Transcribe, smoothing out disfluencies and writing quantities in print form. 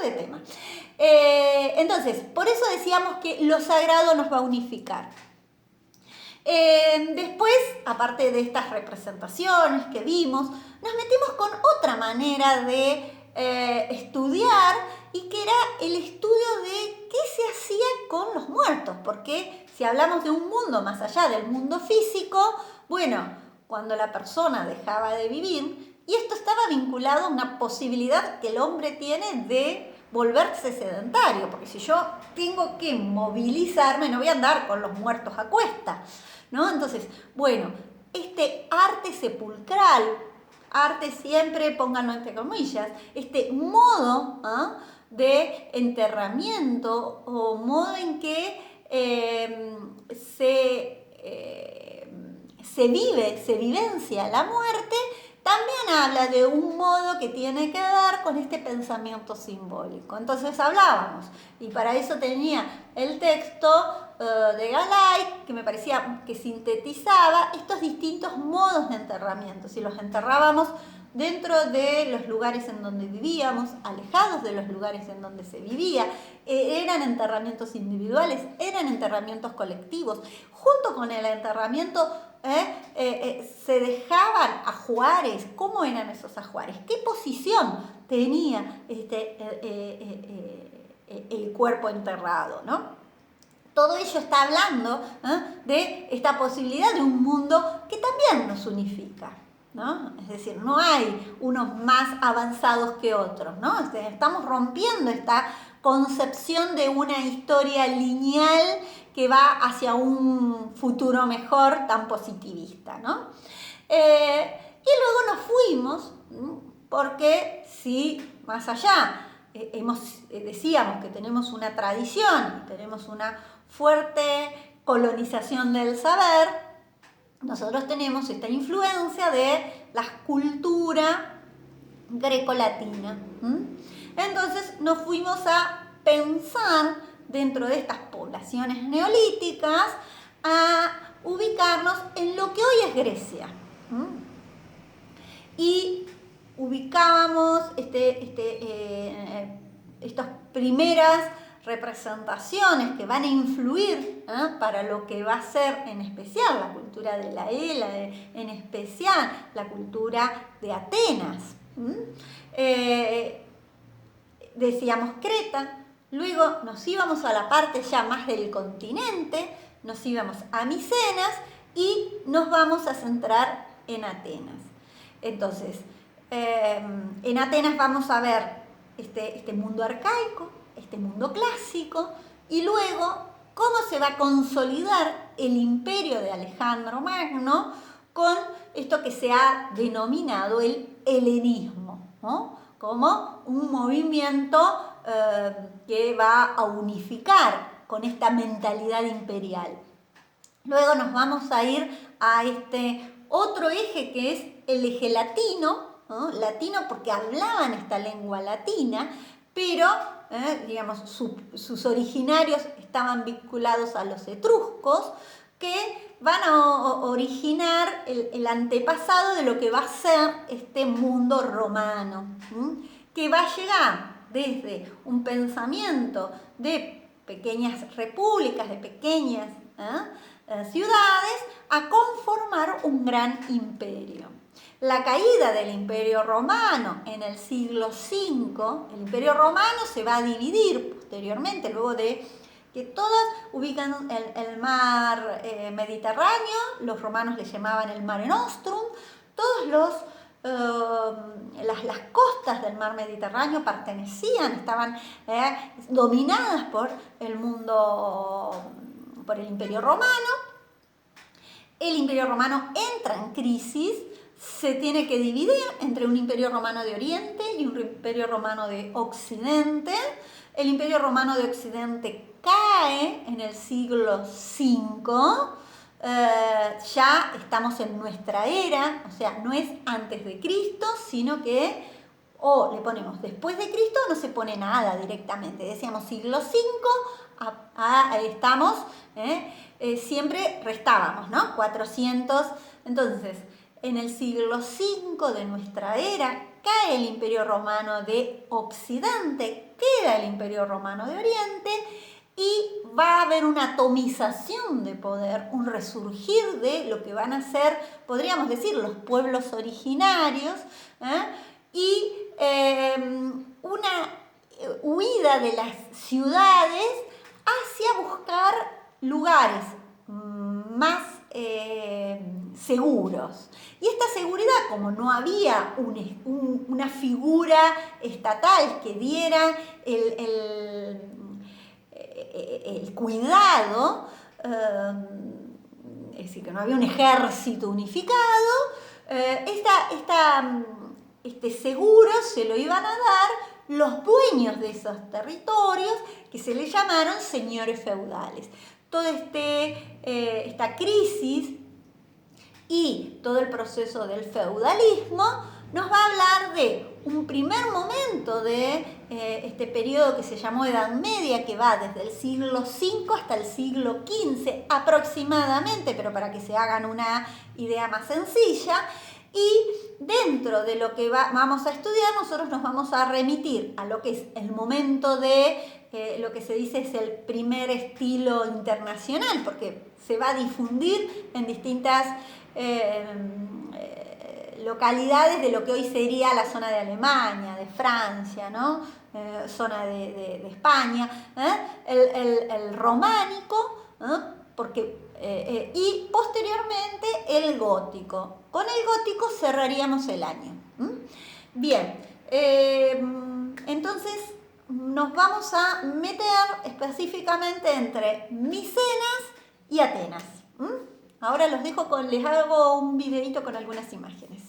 de tema. Entonces, por eso decíamos que lo sagrado nos va a unificar. Después, aparte de estas representaciones que vimos, nos metimos con otra manera de estudiar, y que era el estudio de qué se hacía con los muertos, porque si hablamos de un mundo más allá del mundo físico, bueno, cuando la persona dejaba de vivir, y esto estaba vinculado a una posibilidad que el hombre tiene de volverse sedentario, porque si yo tengo que movilizarme, no voy a andar con los muertos a cuesta, ¿no? Entonces, bueno, este arte sepulcral, arte siempre, pónganlo entre comillas, este modo de enterramiento o modo en que se vivencia la muerte, también habla de un modo que tiene que ver con este pensamiento simbólico. Entonces hablábamos, y para eso tenía el texto de Galay, que me parecía que sintetizaba estos distintos modos de enterramiento. Si los enterrábamos dentro de los lugares en donde vivíamos, alejados de los lugares en donde se vivía, eran enterramientos individuales, eran enterramientos colectivos. Junto con el enterramiento se dejaban ajuares. ¿Cómo eran esos ajuares? ¿Qué posición tenía el cuerpo enterrado, ¿no? Todo ello está hablando de esta posibilidad de un mundo que también nos unifica, ¿no? Es decir, no hay unos más avanzados que otros, ¿no? Estamos rompiendo esta concepción de una historia lineal que va hacia un futuro mejor tan positivista, ¿no? Y luego nos fuimos, porque si más allá decíamos que tenemos una tradición, tenemos una fuerte colonización del saber, nosotros tenemos esta influencia de la cultura grecolatina. Entonces nos fuimos a pensar dentro de estas poblaciones neolíticas, a ubicarnos en lo que hoy es Grecia. Y ubicábamos estas primeras representaciones que van a influir para lo que va a ser en especial la cultura de la Hélade, en especial la cultura de Atenas. Decíamos Creta, luego nos íbamos a la parte ya más del continente, nos íbamos a Micenas y nos vamos a centrar en Atenas. Entonces, en Atenas vamos a ver este mundo arcaico, este mundo clásico, y luego cómo se va a consolidar el imperio de Alejandro Magno con esto que se ha denominado el helenismo, ¿no? Como un movimiento que va a unificar con esta mentalidad imperial. Luego nos vamos a ir a este otro eje que es el eje latino, ¿no? Latino porque hablaban esta lengua latina, pero digamos, sus originarios estaban vinculados a los etruscos, que van a originar el antepasado de lo que va a ser este mundo romano, que va a llegar desde un pensamiento de pequeñas repúblicas, de pequeñas ciudades, a conformar un gran imperio. La caída del Imperio Romano en el siglo V, el Imperio Romano se va a dividir posteriormente, luego de que todas ubican el mar Mediterráneo, los romanos le llamaban el Mare Nostrum, todos las costas del mar Mediterráneo estaban dominadas por el Imperio Romano. El Imperio Romano entra en crisis, se tiene que dividir entre un Imperio Romano de Oriente y un Imperio Romano de Occidente. El Imperio Romano de Occidente cae en el siglo V, ya estamos en nuestra era, o sea, no es antes de Cristo, sino que o le ponemos después de Cristo o no se pone nada directamente. Decíamos siglo V, estamos, siempre restábamos, ¿no? 400, entonces en el siglo V de nuestra era cae el Imperio Romano de Occidente. ¿Qué queda el Imperio Romano de Oriente y va a haber una atomización de poder, un resurgir de lo que van a ser, podríamos decir, los pueblos originarios, y una huida de las ciudades hacia buscar lugares más seguros. Y esta seguridad, como no había una figura estatal que diera el cuidado, es decir, que no había un ejército unificado, este seguro se lo iban a dar los dueños de esos territorios, que se les llamaron señores feudales. Toda esta crisis y todo el proceso del feudalismo nos va a hablar de un primer momento de este periodo que se llamó Edad Media, que va desde el siglo V hasta el siglo XV aproximadamente, pero para que se hagan una idea más sencilla. Y dentro de lo que vamos a estudiar, nosotros nos vamos a remitir a lo que es el momento de lo que se dice es el primer estilo internacional, porque se va a difundir en distintas localidades de lo que hoy sería la zona de Alemania, de Francia, ¿no? Zona de España, el románico, porque y posteriormente el gótico. Con el gótico cerraríamos el año. Bien, entonces nos vamos a meter específicamente entre Micenas y Atenas. Ahora les hago un videito con algunas imágenes.